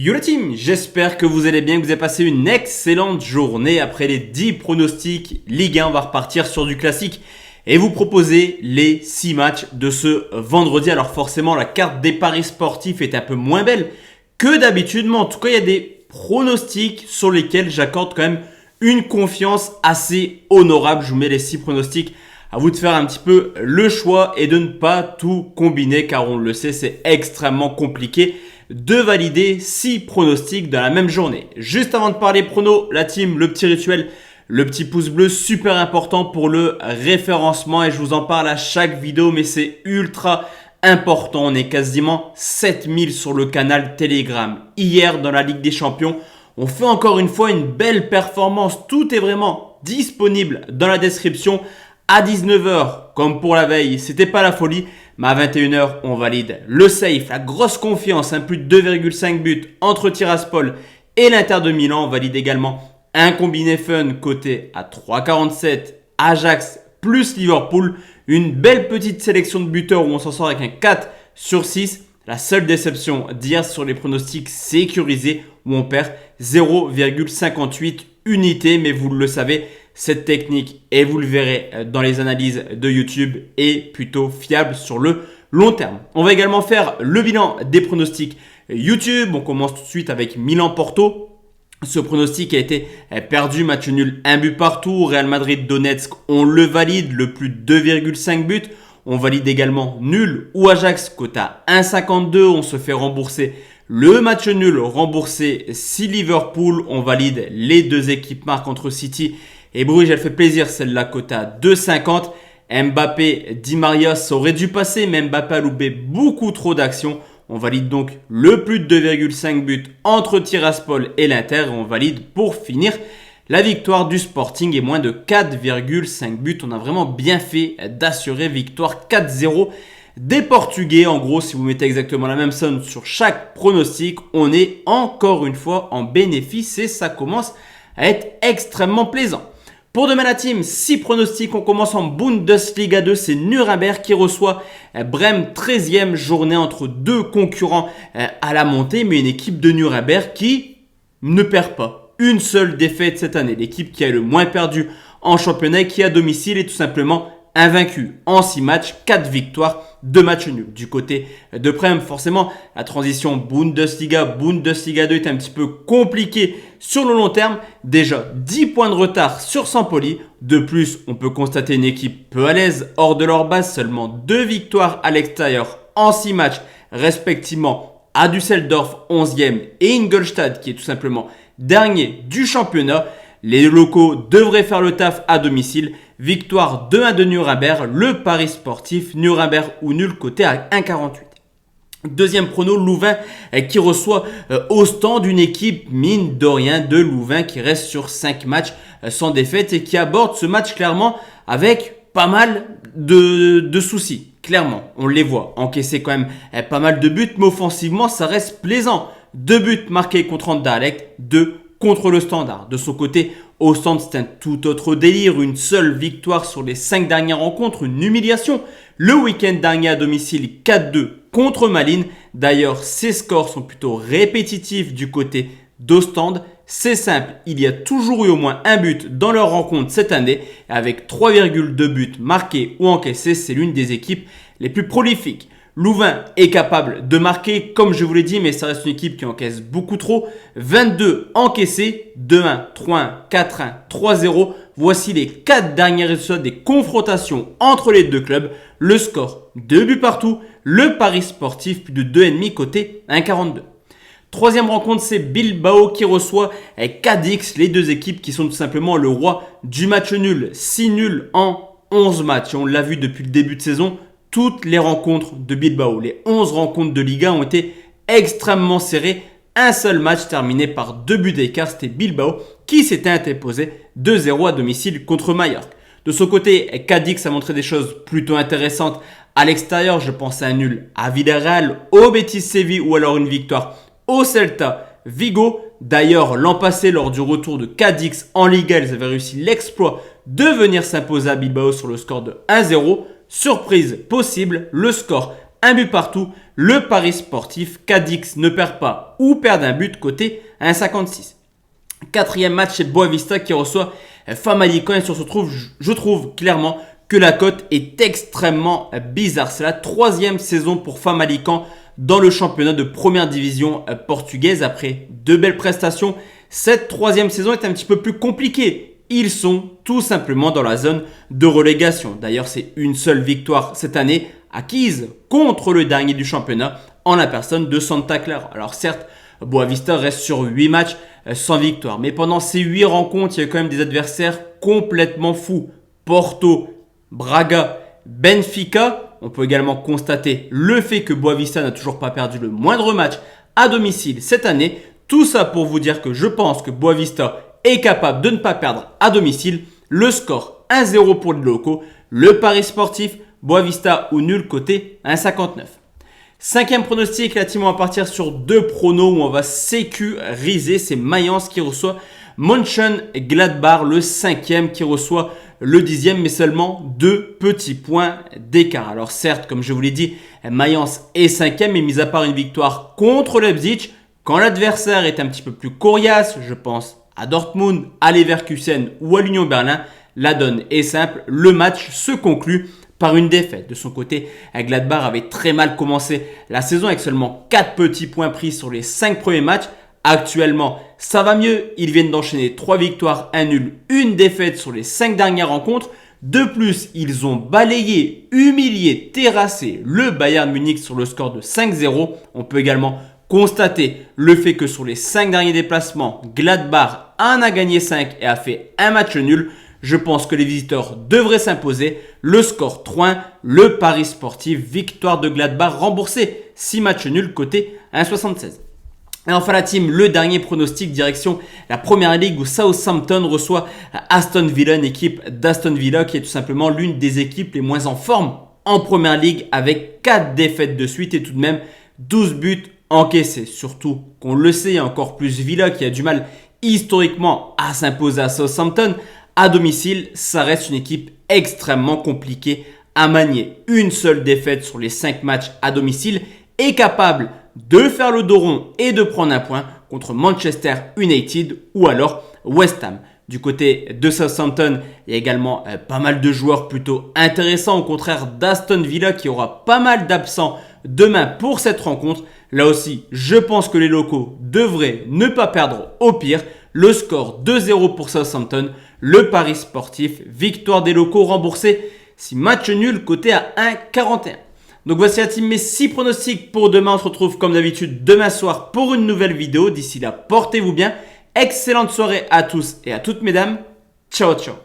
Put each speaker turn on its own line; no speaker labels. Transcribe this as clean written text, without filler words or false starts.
Yo la team, j'espère que vous allez bien, que vous avez passé une excellente journée. Après les 10 pronostics Ligue 1, on va repartir sur du classique et vous proposer les 6 matchs de ce vendredi. Alors forcément, la carte des paris sportifs est un peu moins belle que d'habitude, mais en tout cas, il y a des pronostics sur lesquels j'accorde quand même une confiance assez honorable. Je vous mets les 6 pronostics. À vous de faire un petit peu le choix et de ne pas tout combiner, car on le sait, c'est extrêmement compliqué de valider 6 pronostics dans la même journée. Juste avant de parler pronos, la team, le petit rituel, le petit pouce bleu, super important pour le référencement, et je vous en parle à chaque vidéo, mais c'est ultra important. On est quasiment 7000 sur le canal Telegram. Hier, dans la Ligue des Champions, on fait encore une fois une belle performance. Tout est vraiment disponible dans la description. À 19h, comme pour la veille, c'était pas la folie, mais à 21h, on valide le safe, la grosse confiance, plus de 2,5 buts entre Tiraspol et l'Inter de Milan. On valide également un combiné fun côté à 3,47, Ajax plus Liverpool. Une belle petite sélection de buteurs où on s'en sort avec un 4 sur 6. La seule déception d'hier sur les pronostics sécurisés où on perd 0,58 unités, mais vous le savez, cette technique, et vous le verrez dans les analyses de YouTube, est plutôt fiable sur le long terme. On va également faire le bilan des pronostics YouTube. On commence tout de suite avec Milan-Porto. Ce pronostic a été perdu, match nul, 1 but partout. Real Madrid-Donetsk, on le valide, le plus de 2,5 buts. On valide également nul ou Ajax, cote à 1,52. On se fait rembourser le match nul, remboursé si Liverpool. On valide les deux équipes marques entre City et Bruges. Elle fait plaisir, celle-là, cote à 2,50. Mbappé, Di Maria, ça aurait dû passer, mais Mbappé a loupé beaucoup trop d'actions. On valide donc le plus de 2,5 buts entre Tiraspol et l'Inter. On valide pour finir la victoire du Sporting et moins de 4,5 buts. On a vraiment bien fait d'assurer victoire 4-0 des Portugais. En gros, si vous mettez exactement la même somme sur chaque pronostic, on est encore une fois en bénéfice et ça commence à être extrêmement plaisant. Pour demain la team, 6 pronostics. On commence en Bundesliga 2. C'est Nuremberg qui reçoit Brême. 13e journée entre deux concurrents à la montée. Mais une équipe de Nuremberg qui ne perd pas. Une seule défaite cette année. L'équipe qui a le moins perdu en championnat, qui à domicile est tout simplement invaincue en 6 matchs, 4 victoires, 2 matchs nuls. Du côté de Brême, forcément, la transition Bundesliga 2 est un petit peu compliquée sur le long terme. Déjà 10 points de retard sur Sampoli. De plus, on peut constater une équipe peu à l'aise hors de leur base. Seulement 2 victoires à l'extérieur en 6 matchs, respectivement à Düsseldorf 11e et Ingolstadt qui est tout simplement dernier du championnat. Les locaux devraient faire le taf à domicile. Victoire 2-1 de Nuremberg. Le pari sportif Nuremberg ou nul coté à 1,48. Deuxième prono, Louvain qui reçoit Ostende, une équipe mine de rien de Louvain qui reste sur 5 matchs sans défaite et qui aborde ce match clairement avec pas mal de soucis. Clairement, on les voit encaisser quand même pas mal de buts, mais offensivement ça reste plaisant. 2 buts marqués contre Anderlecht, 2 contre le Standard. De son côté, Ostende, c'est un tout autre délire. Une seule victoire sur les 5 dernières rencontres, une humiliation. Le week-end dernier à domicile, 4-2 contre Malines. D'ailleurs, ces scores sont plutôt répétitifs du côté d'Ostende. C'est simple, il y a toujours eu au moins un but dans leur rencontre cette année. Avec 3,2 buts marqués ou encaissés, c'est l'une des équipes les plus prolifiques. Louvain est capable de marquer, comme je vous l'ai dit, mais ça reste une équipe qui encaisse beaucoup trop. 22 encaissés, 2-1, 3-1, 4-1, 3-0. Voici les 4 derniers résultats des confrontations entre les deux clubs. Le score, 2 buts partout. Le pari sportif, plus de 2,5 côté 1,42. Troisième rencontre, c'est Bilbao qui reçoit Cadix. Les deux équipes qui sont tout simplement le roi du match nul. 6 nuls en 11 matchs. On l'a vu depuis le début de saison. Toutes les rencontres de Bilbao, les 11 rencontres de Liga ont été extrêmement serrées. Un seul match terminé par 2 buts d'écart, c'était Bilbao qui s'était interposé 2-0 à domicile contre Mallorca. De son côté, Cadix a montré des choses plutôt intéressantes à l'extérieur. Je pense à un nul à Villarreal, au Betis Séville ou alors une victoire au Celta Vigo. D'ailleurs, l'an passé, lors du retour de Cadix en Liga, ils avaient réussi l'exploit de venir s'imposer à Bilbao sur le score de 1-0. Surprise possible, le score un but partout. Le pari sportif, Cadix ne perd pas ou perd un but côté 1,56. Quatrième match, c'est Boavista qui reçoit Famalicão. Et sur ce trouve, je trouve clairement que la cote est extrêmement bizarre. C'est la troisième saison pour Famalicão dans le championnat de première division portugaise. Après deux belles prestations, cette troisième saison est un petit peu plus compliquée. Ils sont tout simplement dans la zone de relégation. D'ailleurs, c'est une seule victoire cette année acquise contre le dernier du championnat en la personne de Santa Clara. Alors certes, Boavista reste sur 8 matchs sans victoire. Mais pendant ces 8 rencontres, il y a quand même des adversaires complètement fous. Porto, Braga, Benfica. On peut également constater le fait que Boavista n'a toujours pas perdu le moindre match à domicile cette année. Tout ça pour vous dire que je pense que Boavista est capable de ne pas perdre à domicile. Le score 1-0 pour les locaux. Le pari sportif, Boavista ou nul côté 1,59. Cinquième pronostic, la team, on va partir sur deux pronos où on va sécuriser. C'est Mayence qui reçoit Mönchengladbach, le cinquième qui reçoit le 10e, mais seulement 2 petits points d'écart. Alors certes, comme je vous l'ai dit, Mayence est 5e, mais mis à part une victoire contre Leipzig, quand l'adversaire est un petit peu plus coriace, je pense à Dortmund, à Leverkusen ou à l'Union Berlin, la donne est simple, le match se conclut par une défaite. De son côté, Gladbach avait très mal commencé la saison avec seulement 4 petits points pris sur les 5 premiers matchs. Actuellement, ça va mieux. Ils viennent d'enchaîner 3 victoires, 1 nul, 1 défaite sur les 5 dernières rencontres. De plus, ils ont balayé, humilié, terrassé le Bayern Munich sur le score de 5-0. On peut également constater le fait que sur les 5 derniers déplacements, Gladbach en a gagné 5 et a fait un match nul. Je pense que les visiteurs devraient s'imposer. Le score 3-1, le pari sportif, victoire de Gladbach remboursé. 6 matchs nuls côté 1,76. Et enfin la team, le dernier pronostic direction la première ligue où Southampton reçoit Aston Villa, une équipe d'Aston Villa qui est tout simplement l'une des équipes les moins en forme en première ligue avec 4 défaites de suite et tout de même 12 buts encaissés. Surtout qu'on le sait, encore plus Villa qui a du mal historiquement à s'imposer à Southampton. À domicile, ça reste une équipe extrêmement compliquée à manier. Une seule défaite sur les 5 matchs à domicile est capable de faire le dos rond et de prendre un point contre Manchester United ou alors West Ham. Du côté de Southampton, il y a également pas mal de joueurs plutôt intéressants, au contraire d'Aston Villa qui aura pas mal d'absents demain pour cette rencontre. Là aussi, je pense que les locaux devraient ne pas perdre au pire. Le score 2-0 pour Southampton. Le pari sportif, victoire des locaux remboursé. 6 matchs nuls coté à 1,41. Donc voici la team, mes 6 pronostics pour demain. On se retrouve comme d'habitude demain soir pour une nouvelle vidéo. D'ici là, portez-vous bien. Excellente soirée à tous et à toutes mesdames. Ciao, ciao.